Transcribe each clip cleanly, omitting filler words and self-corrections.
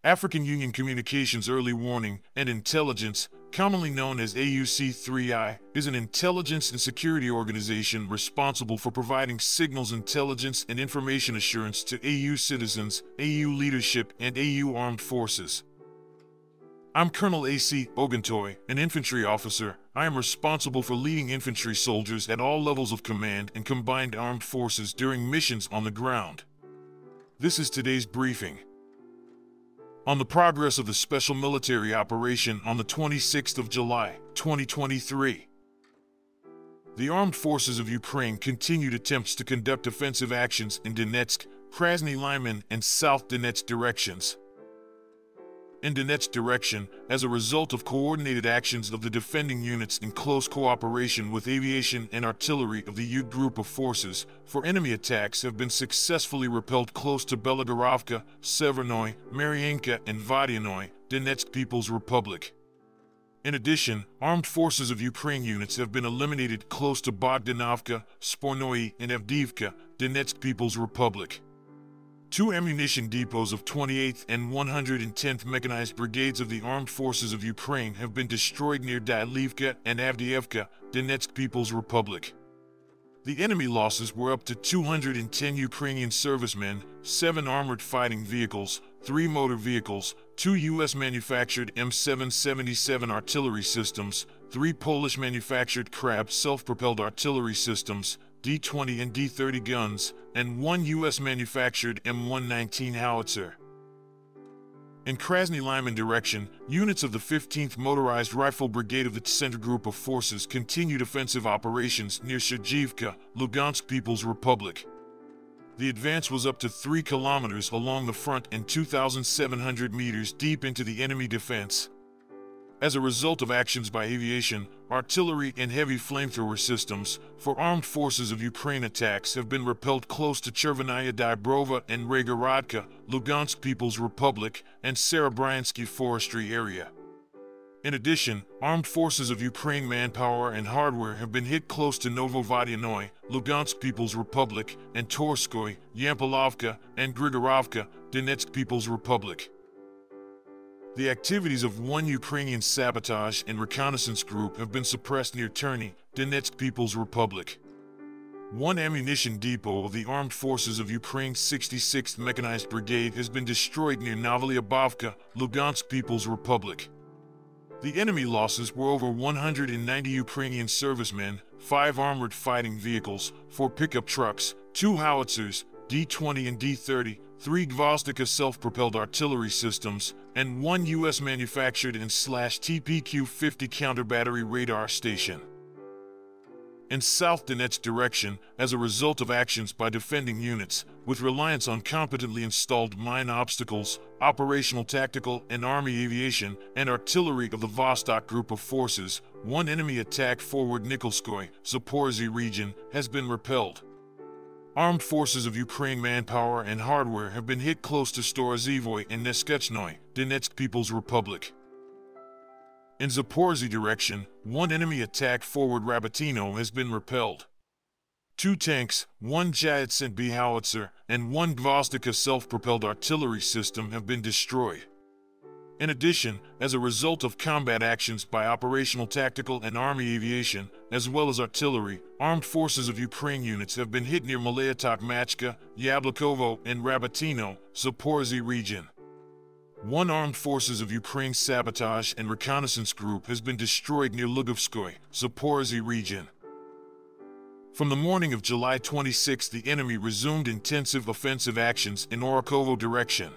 African Union Communications Early Warning and Intelligence, commonly known as AUC3I, is an intelligence and security organization responsible for providing signals intelligence and information assurance to AU citizens, AU leadership, and AU armed forces. I'm Colonel A.C. Oguntoye, an infantry officer. I am responsible for leading infantry soldiers at all levels of command and combined armed forces during missions on the ground. This is today's briefing. On the progress of the special military operation on the 26th of July, 2023. The armed forces of Ukraine continued attempts to conduct offensive actions in Donetsk, Krasny Lyman, and South Donetsk directions. In Donetsk direction, as a result of coordinated actions of the defending units in close cooperation with aviation and artillery of the U group of forces, for enemy attacks have been successfully repelled close to Belagorovka, Severnoy, Mariinka, and Vodyanoy, Donetsk People's Republic. In addition, armed forces of Ukraine units have been eliminated close to Bogdanovka, Spornoye, and Avdiivka, Donetsk People's Republic. Two ammunition depots of 28th and 110th Mechanized Brigades of the Armed Forces of Ukraine have been destroyed near Dyalivka and Avdiivka, Donetsk People's Republic. The enemy losses were up to 210 Ukrainian servicemen, 7 armored fighting vehicles, 3 motor vehicles, 2 U.S.-manufactured M777 artillery systems, 3 Polish-manufactured Krab self-propelled artillery systems, D-20 and D-30 guns, and 1 U.S.-manufactured M119 howitzer. In Krasny Lyman direction, units of the 15th Motorized Rifle Brigade of the Center Group of Forces continued offensive operations near Shadjivka, Lugansk People's Republic. The advance was up to 3 kilometers along the front and 2,700 meters deep into the enemy defense. As a result of actions by aviation, artillery, and heavy flamethrower systems, for armed forces of Ukraine attacks have been repelled close to Chervenaya Dybrova and Regorodka, Lugansk People's Republic, and Serebryansky Forestry area. In addition, armed forces of Ukraine manpower and hardware have been hit close to Novovodyanoy, Lugansk People's Republic, and Torskoy, Yampilovka, and Grigorovka, Donetsk People's Republic. The activities of 1 Ukrainian sabotage and reconnaissance group have been suppressed near Terny, Donetsk People's Republic. 1 ammunition depot of the Armed Forces of Ukraine's 66th Mechanized Brigade has been destroyed near Novolyubovka, Lugansk People's Republic. The enemy losses were over 190 Ukrainian servicemen, 5 armored fighting vehicles, 4 pickup trucks, 2 howitzers, D-20 and D-30, 3 Gvozdika self-propelled artillery systems, and 1 U.S.-manufactured and /TPQ-50 counter-battery radar station. In South Donetsk direction, as a result of actions by defending units, with reliance on competently installed mine obstacles, operational tactical and army aviation, and artillery of the Vostok Group of Forces, 1 enemy attack forward Nikolskoye, Zaporizhzhia region, has been repelled. Armed forces of Ukraine manpower and hardware have been hit close to Storozhivoy and Neskechnoye, Donetsk People's Republic. In Zaporizhzhia direction, 1 enemy attack forward Rabatino has been repelled. 2 tanks, 1 Jayat-B howitzer, and 1 Gvozdika self-propelled artillery system have been destroyed. In addition, as a result of combat actions by operational tactical and army aviation, as well as artillery, armed forces of Ukraine units have been hit near Malaya Tokmachka, Yablikovo, and Rabatino, Zaporizhzhia region. 1 armed forces of Ukraine sabotage and reconnaissance group has been destroyed near Lugovskoye, Zaporizhzhia region. From the morning of July 26, the enemy resumed intensive offensive actions in Orakovo direction.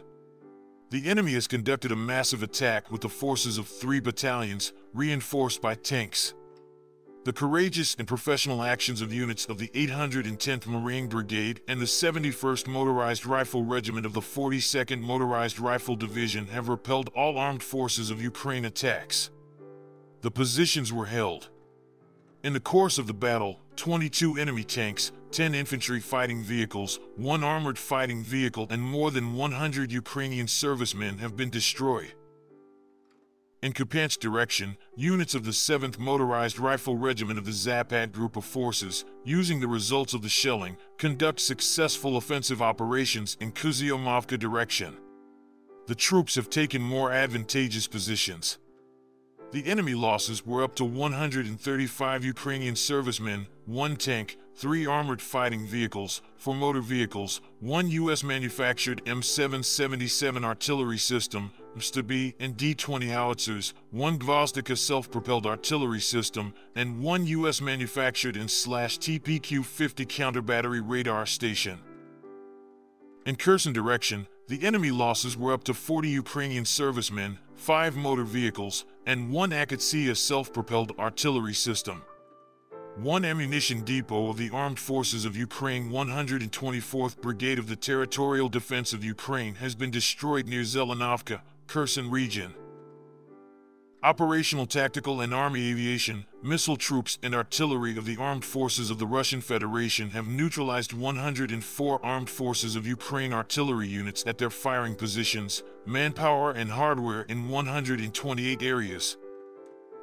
The enemy has conducted a massive attack with the forces of 3 battalions, reinforced by tanks. The courageous and professional actions of units of the 810th Marine Brigade and the 71st Motorized Rifle Regiment of the 42nd Motorized Rifle Division have repelled all armed forces of Ukraine attacks. The positions were held. In the course of the battle, 22 enemy tanks, 10 infantry fighting vehicles, 1 armored fighting vehicle, and more than 100 Ukrainian servicemen have been destroyed. In Kupiansk direction, units of the 7th Motorized Rifle Regiment of the Zapad Group of Forces, using the results of the shelling, conduct successful offensive operations in Kuzyomovka direction. the troops have taken more advantageous positions. The enemy losses were up to 135 Ukrainian servicemen, 1 tank, 3 armored fighting vehicles, 4 motor vehicles, 1 U.S.-manufactured M777 artillery system, MSTB and D-20 howitzers, 1 Gvozdika self-propelled artillery system, and 1 U.S.-manufactured and /TPQ-50 counter-battery radar station. In Kherson direction, the enemy losses were up to 40 Ukrainian servicemen, 5 motor vehicles, and 1 Akatsia self-propelled artillery system. 1 ammunition depot of the Armed Forces of Ukraine 124th Brigade of the Territorial Defense of Ukraine has been destroyed near Zelenovka, Kherson region. Operational Tactical and Army Aviation, missile troops and artillery of the Armed Forces of the Russian Federation have neutralized 104 Armed Forces of Ukraine artillery units at their firing positions, manpower and hardware in 128 areas.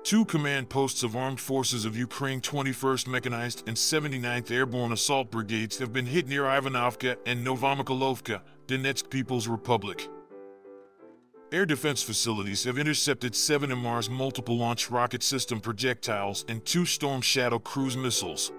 2 command posts of Armed Forces of Ukraine 21st Mechanized and 79th Airborne Assault Brigades have been hit near Ivanovka and Novomykolovka, Donetsk People's Republic. Air defense facilities have intercepted 7 MR's multiple launch rocket system projectiles and 2 Storm Shadow cruise missiles.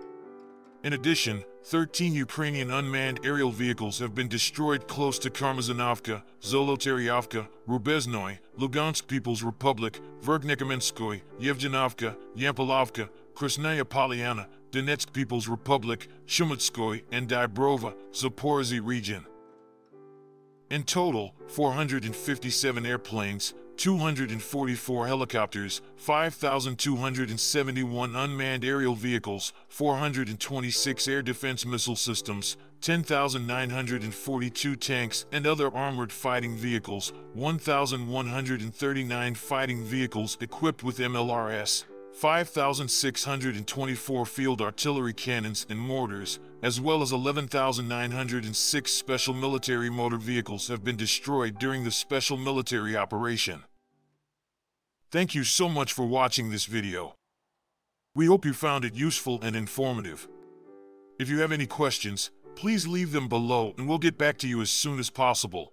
In addition, 13 Ukrainian unmanned aerial vehicles have been destroyed close to Karmazinovka, Zolotaryovka, Rubeznoy, Lugansk People's Republic, Verkhnekamenskoy, Yevgenovka, Yampolovka, Krasnaya Polyana, Donetsk People's Republic, Shumatskoy, and Dniprovo, Zaporizhzhia region. In total, 457 airplanes, 244 helicopters, 5,271 unmanned aerial vehicles, 426 air defense missile systems, 10,942 tanks and other armored fighting vehicles, 1,139 fighting vehicles equipped with MLRS, 5,624 field artillery cannons and mortars, as well as 11,906 special military motor vehicles have been destroyed during the special military operation. Thank you so much for watching this video. We hope you found it useful and informative. If you have any questions, please leave them below and we'll get back to you as soon as possible.